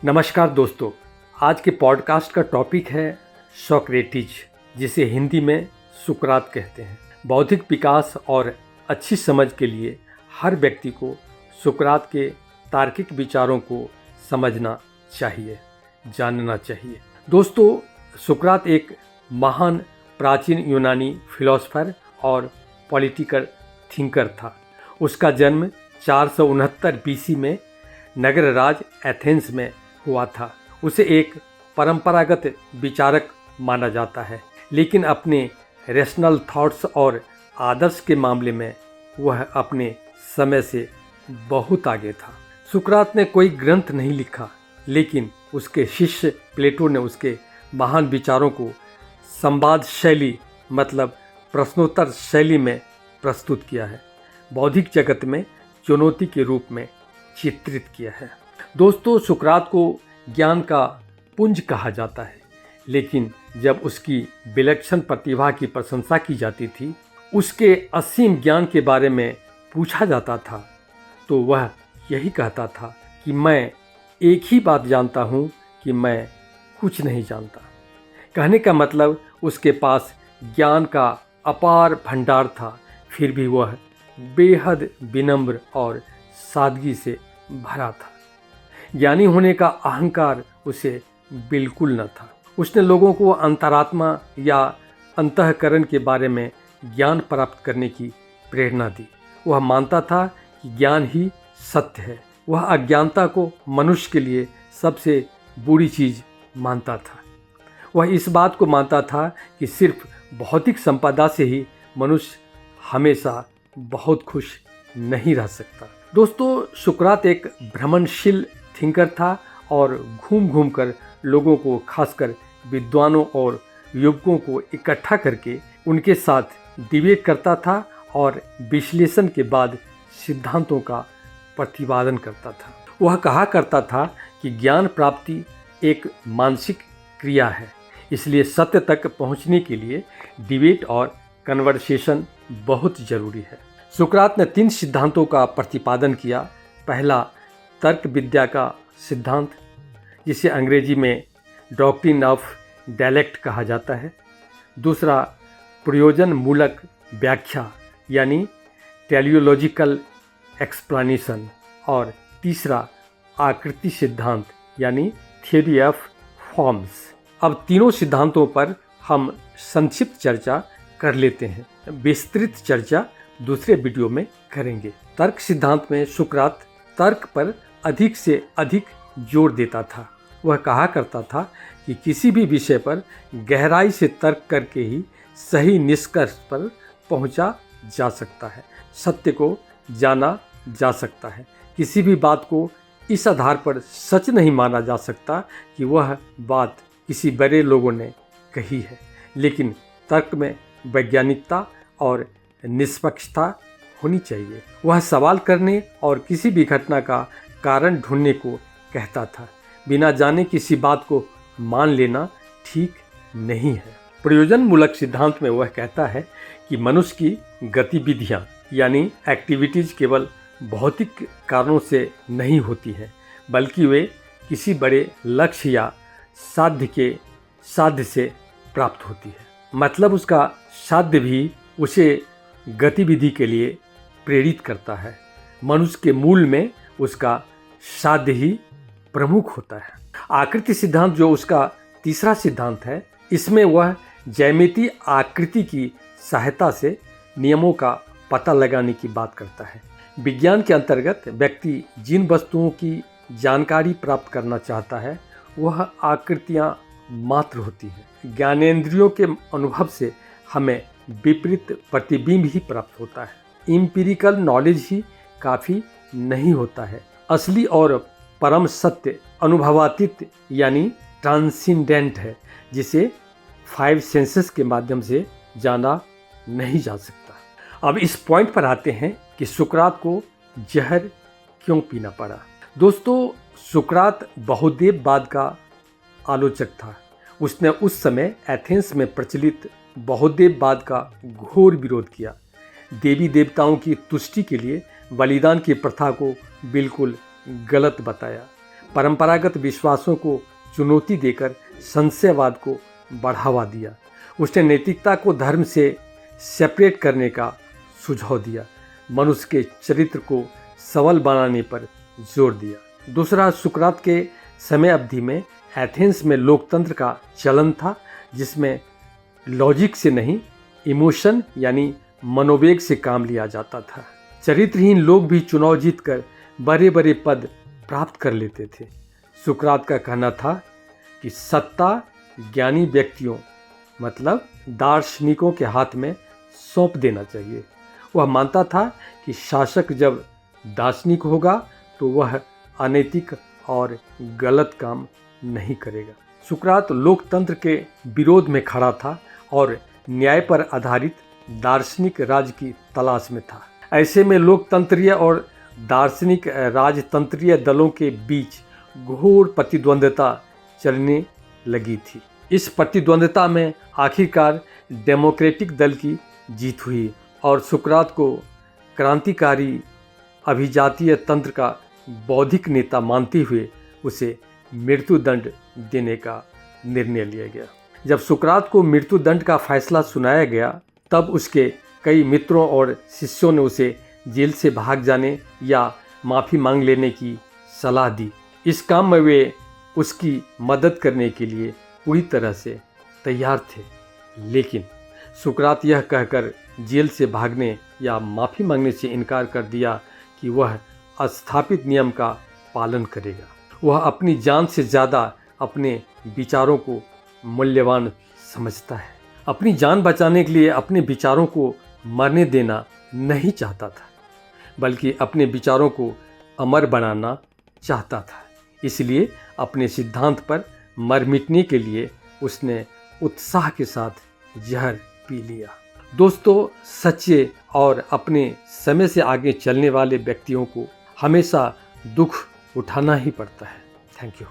नमस्कार दोस्तों, आज के पॉडकास्ट का टॉपिक है सोक्रेटिस, जिसे हिंदी में सुकरात कहते हैं। बौद्धिक विकास और अच्छी समझ के लिए हर व्यक्ति को सुकरात के तार्किक विचारों को समझना चाहिए, जानना चाहिए। दोस्तों, सुकरात एक महान प्राचीन यूनानी फिलोसोफर और पॉलिटिकल थिंकर था। उसका जन्म 469 बीसी में नगर राज एथेंस में हुआ था। उसे एक परंपरागत विचारक माना जाता है, लेकिन अपने रैशनल थॉट्स और आदर्श के मामले में वह अपने समय से बहुत आगे था। सुकरात ने कोई ग्रंथ नहीं लिखा, लेकिन उसके शिष्य प्लेटो ने उसके महान विचारों को संवाद शैली मतलब प्रश्नोत्तर शैली में प्रस्तुत किया है, बौद्धिक जगत में चुनौती के रूप में चित्रित किया है। दोस्तों, सुकरात को ज्ञान का पुंज कहा जाता है, लेकिन जब उसकी विलक्षण प्रतिभा की प्रशंसा की जाती थी, उसके असीम ज्ञान के बारे में पूछा जाता था, तो वह यही कहता था कि मैं एक ही बात जानता हूँ कि मैं कुछ नहीं जानता। कहने का मतलब उसके पास ज्ञान का अपार भंडार था, फिर भी वह बेहद विनम्र और सादगी से भरा था। ज्ञानी होने का अहंकार उसे बिल्कुल न था। उसने लोगों को अंतरात्मा या अंतःकरण के बारे में ज्ञान प्राप्त करने की प्रेरणा दी। वह मानता था कि ज्ञान ही सत्य है। वह अज्ञानता को मनुष्य के लिए सबसे बुरी चीज़ मानता था। वह इस बात को मानता था कि सिर्फ भौतिक संपदा से ही मनुष्य हमेशा बहुत खुश नहीं रह सकता। दोस्तों, सुकरात एक भ्रमणशील थिंकर था और घूम घूम कर लोगों को, खासकर विद्वानों और युवकों को इकट्ठा करके उनके साथ डिबेट करता था और विश्लेषण के बाद सिद्धांतों का प्रतिपादन करता था। वह कहा करता था कि ज्ञान प्राप्ति एक मानसिक क्रिया है, इसलिए सत्य तक पहुंचने के लिए डिबेट और कन्वर्सेशन बहुत ज़रूरी है। सुकरात ने 3 सिद्धांतों का प्रतिपादन किया। पहला, तर्क विद्या का सिद्धांत, जिसे अंग्रेजी में डॉक्ट्रिन ऑफ डायलेक्ट कहा जाता है। दूसरा, प्रयोजन मूलक व्याख्या यानी टेलियोलॉजिकल एक्सप्लेनेशन। और तीसरा, आकृति सिद्धांत यानी थियोरी ऑफ फॉर्म्स। अब तीनों सिद्धांतों पर हम संक्षिप्त चर्चा कर लेते हैं। विस्तृत चर्चा दूसरे वीडियो में करेंगे। तर्क सिद्धांत में सुकरात तर्क पर अधिक से अधिक जोर देता था। वह कहा करता था कि किसी भी विषय पर गहराई से तर्क करके ही सही निष्कर्ष पर पहुंचा जा सकता है, सत्य को जाना जा सकता है। किसी भी बात को इस आधार पर सच नहीं माना जा सकता कि वह बात किसी बड़े लोगों ने कही है, लेकिन तर्क में वैज्ञानिकता और निष्पक्षता होनी चाहिए। वह सवाल करने और किसी भी घटना का कारण ढूंढने को कहता था। बिना जाने किसी बात को मान लेना ठीक नहीं है। प्रयोजन मूलक सिद्धांत में वह कहता है कि मनुष्य की गतिविधियां यानी एक्टिविटीज केवल भौतिक कारणों से नहीं होती हैं, बल्कि वे किसी बड़े लक्ष्य या साध्य से प्राप्त होती है। मतलब उसका साध्य भी उसे गतिविधि के लिए प्रेरित करता है। मनुष्य के मूल में उसका साध्य ही प्रमुख होता है। आकृति सिद्धांत, जो उसका तीसरा सिद्धांत है, इसमें वह ज्यामितीय आकृति की सहायता से नियमों का पता लगाने की बात करता है। विज्ञान के अंतर्गत व्यक्ति जिन वस्तुओं की जानकारी प्राप्त करना चाहता है, वह आकृतियाँ मात्र होती हैं। ज्ञानेंद्रियों के अनुभव से हमें विपरीत प्रतिबिंब ही प्राप्त होता है। इम्पीरिकल नॉलेज ही काफ़ी नहीं होता है। असली और परम सत्य अनुभवातीत यानी ट्रांसेंडेंट है, जिसे 5 सेंसेस के माध्यम से जाना नहीं जा सकता। अब इस पॉइंट पर आते हैं कि सुकरात को जहर क्यों पीना पड़ा। दोस्तों, सुकरात बहुदेववाद का आलोचक था। उसने उस समय एथेंस में प्रचलित बहुदेववाद का घोर विरोध किया। देवी देवताओं की तुष्टि के लिए बलिदान की प्रथा को बिल्कुल गलत बताया। परंपरागत विश्वासों को चुनौती देकर संशयवाद को बढ़ावा दिया। उसने नैतिकता को धर्म से सेपरेट करने का सुझाव दिया। मनुष्य के चरित्र को सबल बनाने पर जोर दिया। दूसरा, सुकरात के समय अवधि में एथेंस में लोकतंत्र का चलन था, जिसमें लॉजिक से नहीं इमोशन यानी मनोवेग से काम लिया जाता था। चरित्रहीन लोग भी चुनाव जीतकर बड़े बड़े पद प्राप्त कर लेते थे। सुकरात का कहना था कि सत्ता ज्ञानी व्यक्तियों मतलब दार्शनिकों के हाथ में सौंप देना चाहिए। वह मानता था कि शासक जब दार्शनिक होगा तो वह अनैतिक और गलत काम नहीं करेगा। सुकरात लोकतंत्र के विरोध में खड़ा था और न्याय पर आधारित दार्शनिक राज की तलाश में था। ऐसे में लोकतंत्रीय और दार्शनिक राजतंत्रीय दलों के बीच घोर प्रतिद्वंद्विता चलने लगी थी। इस प्रतिद्वंद्विता में आखिरकार डेमोक्रेटिक दल की जीत हुई और सुकरात को क्रांतिकारी अभिजातीय तंत्र का बौद्धिक नेता मानते हुए उसे मृत्युदंड देने का निर्णय लिया गया। जब सुकरात को मृत्युदंड का फैसला सुनाया गया तब उसके कई मित्रों और शिष्यों ने उसे जेल से भाग जाने या माफ़ी मांग लेने की सलाह दी। इस काम में वे उसकी मदद करने के लिए पूरी तरह से तैयार थे, लेकिन सुकरात यह कहकर जेल से भागने या माफ़ी मांगने से इनकार कर दिया कि वह स्थापित नियम का पालन करेगा। वह अपनी जान से ज़्यादा अपने विचारों को मूल्यवान समझता है। अपनी जान बचाने के लिए अपने विचारों को मरने देना नहीं चाहता था, बल्कि अपने विचारों को अमर बनाना चाहता था। इसलिए अपने सिद्धांत पर मर मिटने के लिए उसने उत्साह के साथ जहर पी लिया। दोस्तों, सच्चे और अपने समय से आगे चलने वाले व्यक्तियों को हमेशा दुख उठाना ही पड़ता है। Thank you.